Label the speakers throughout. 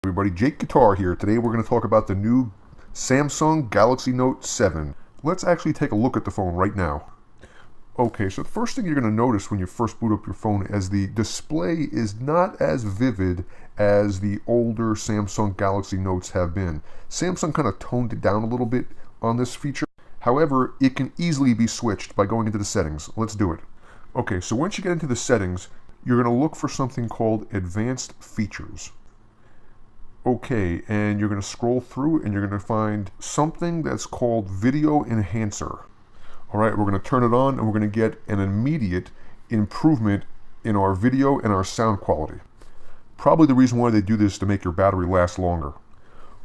Speaker 1: Everybody, Jake Guitar here. Today we're going to talk about the new Samsung Galaxy Note 7. Let's actually take a look at the phone right now. Okay, so the first thing you're going to notice when you first boot up your phone is the display is not as vivid as the older Samsung Galaxy Notes have been. Samsung kind of toned it down a little bit on this feature. However, it can easily be switched by going into the settings. Let's do it. Okay, so once you get into the settings, you're going to look for something called Advanced Features. Okay, and you're going to scroll through and you're going to find something that's called Video Enhancer. Alright, we're going to turn it on and we're going to get an immediate improvement in our video and our sound quality. Probably the reason why they do this is to make your battery last longer.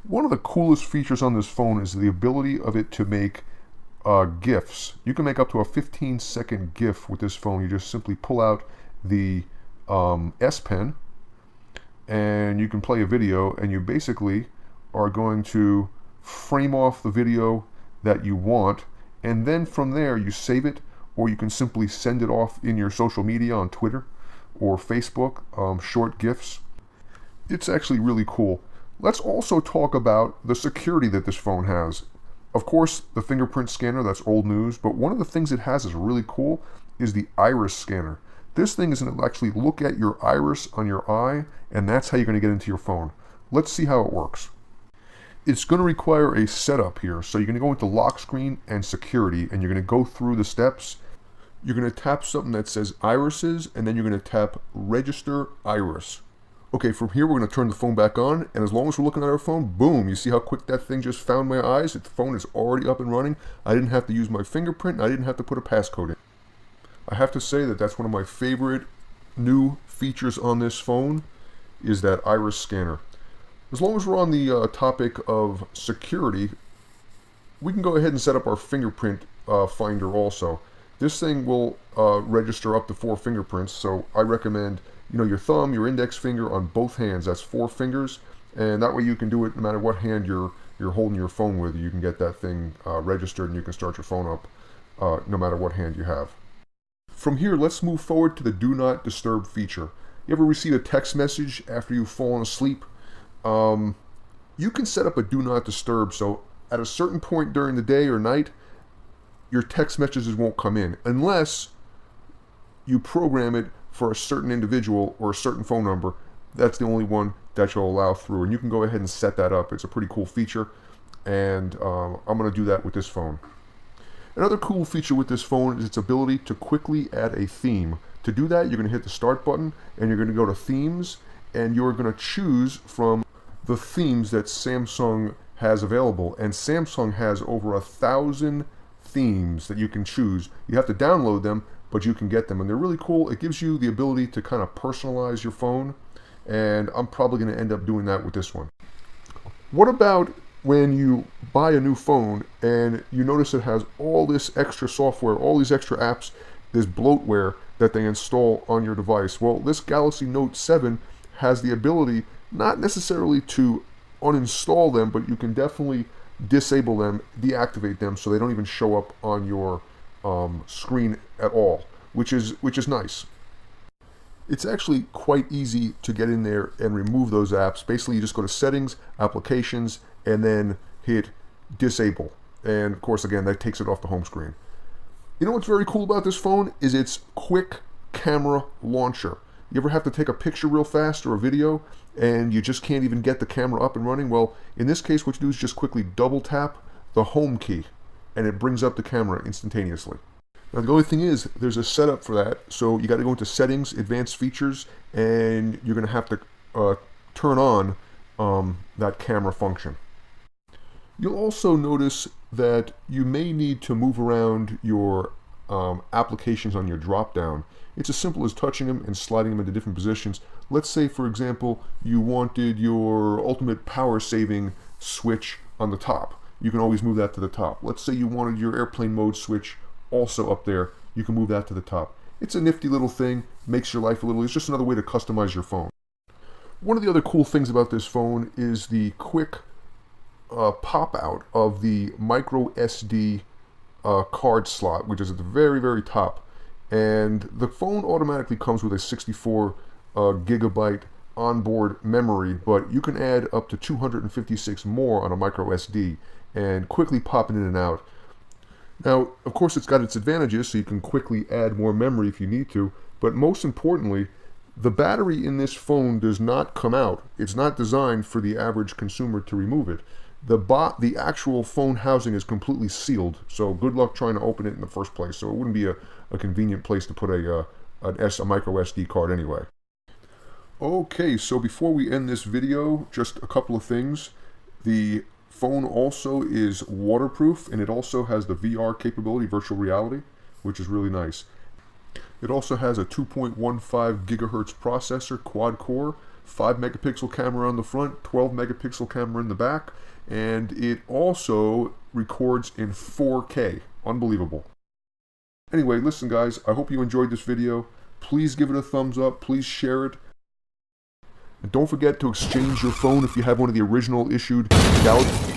Speaker 1: One of the coolest features on this phone is the ability of it to make GIFs. You can make up to a 15-second GIF with this phone. You just simply pull out the S Pen and you can play a video, and you basically are going to frame off the video that you want, and then from there you save it, or you can simply send it off in your social media on Twitter or Facebook, short GIFs. It's actually really cool. Let's also talk about the security that this phone has. Of course, the fingerprint scanner, that's old news, but one of the things it has is really cool is the iris scanner. This thing is going to actually look at your iris on your eye, and that's how you're going to get into your phone. Let's see how it works. It's going to require a setup here. So you're going to go into lock screen and security, and you're going to go through the steps. You're going to tap something that says irises, and then you're going to tap register iris. Okay, from here we're going to turn the phone back on, and as long as we're looking at our phone, boom, you see how quick that thing just found my eyes? The phone is already up and running. I didn't have to use my fingerprint, and I didn't have to put a passcode in. I have to say that that's one of my favorite new features on this phone is that iris scanner. As long as we're on the topic of security, we can go ahead and set up our fingerprint finder also. This thing will register up to 4 fingerprints, so I recommend your thumb, your index finger on both hands. That's 4 fingers, and that way you can do it no matter what hand you're holding your phone with. You can get that thing registered, and you can start your phone up no matter what hand you have. From here, let's move forward to the Do Not Disturb feature. You ever receive a text message after you've fallen asleep? You can set up a Do Not Disturb, so at a certain point during the day or night, your text messages won't come in unless you program it for a certain individual or a certain phone number. That's the only one that you'll allow through, and you can go ahead and set that up. It's a pretty cool feature, and I'm going to do that with this phone. Another cool feature with this phone is its ability to quickly add a theme. To do that, you're going to hit the start button and you're going to go to themes, and you're going to choose from the themes that Samsung has available. And Samsung has over 1,000 themes that you can choose. You have to download them, but you can get them, and they're really cool. It gives you the ability to kind of personalize your phone, and I'm probably going to end up doing that with this one. What about when you buy a new phone and you notice it has all this extra software, all these extra apps, this bloatware that they install on your device? Well, this Galaxy Note 7 has the ability not necessarily to uninstall them, but you can definitely disable them, deactivate them, so they don't even show up on your screen at all, which is nice. It's actually quite easy to get in there and remove those apps. Basically, you just go to Settings, Applications, and then hit Disable. And of course, again, that takes it off the home screen. You know what's very cool about this phone is its quick camera launcher. You ever have to take a picture real fast or a video and you just can't even get the camera up and running? Well, in this case, what you do is just quickly double tap the home key and it brings up the camera instantaneously. Now, the only thing is, there's a setup for that. So you got to go into Settings, Advanced Features, and you're going to have to turn on that camera function. You'll also notice that you may need to move around your applications on your drop-down. It's as simple as touching them and sliding them into different positions. Let's say, for example, you wanted your ultimate power saving switch on the top. You can always move that to the top. Let's say you wanted your airplane mode switch also up there. You can move that to the top. It's a nifty little thing, makes your life a little, it's just another way to customize your phone. One of the other cool things about this phone is the quick pop out of the micro SD card slot, which is at the very, very top. And the phone automatically comes with a 64 gigabyte onboard memory, but you can add up to 256 more on a micro SD and quickly pop it in and out. Now, of course, it's got its advantages, so you can quickly add more memory if you need to, but most importantly, the battery in this phone does not come out. It's not designed for the average consumer to remove it. The actual phone housing is completely sealed, so good luck trying to open it in the first place. So it wouldn't be a convenient place to put a micro SD card anyway. Okay, so before we end this video, just a couple of things. The phone also is waterproof, and it also has the VR capability, virtual reality, which is really nice. It also has a 2.15 gigahertz processor, quad core, 5 megapixel camera on the front, 12 megapixel camera in the back, and it also records in 4K. Unbelievable. Anyway, listen guys, I hope you enjoyed this video. Please give it a thumbs up, please share it. And don't forget to exchange your phone if you have one of the original issued Galaxy